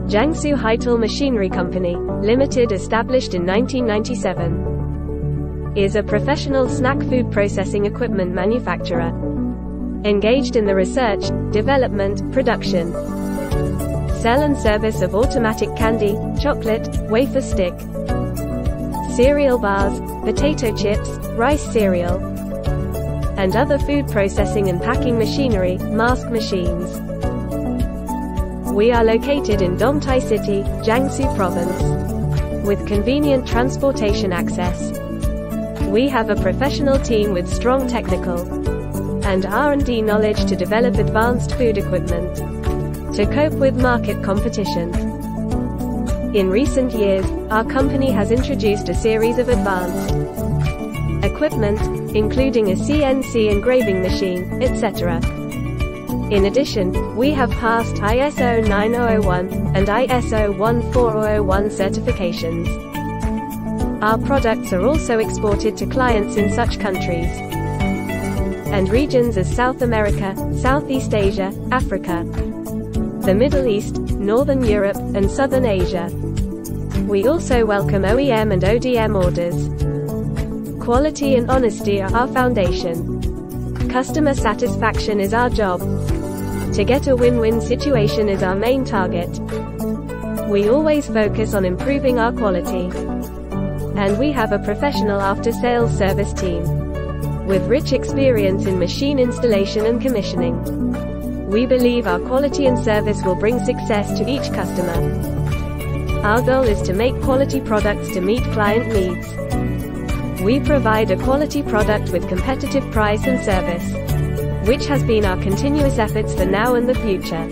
Jiangsu Haitel Machinery Company, Limited, established in 1997, is a professional snack food processing equipment manufacturer, engaged in the research, development, production, sell and service of automatic candy, chocolate, wafer stick, cereal bars, potato chips, rice cereal, and other food processing and packing machinery, mask machines. We are located in Dongtai City, Jiangsu Province, with convenient transportation access. We have a professional team with strong technical and R&D knowledge to develop advanced food equipment to cope with market competition. In recent years, our company has introduced a series of advanced equipment, including a CNC engraving machine, etc. In addition, we have passed ISO 9001 and ISO 14001 certifications. Our products are also exported to clients in such countries and regions as South America, Southeast Asia, Africa, the Middle East, Northern Europe, and Southern Asia. We also welcome OEM and ODM orders. Quality and honesty are our foundation. Customer satisfaction is our job. To get a win-win situation is our main target. We always focus on improving our quality. And we have a professional after-sales service team with rich experience in machine installation and commissioning. We believe our quality and service will bring success to each customer. Our goal is to make quality products to meet client needs. We provide a quality product with competitive price and service, which has been our continuous efforts for now and the future.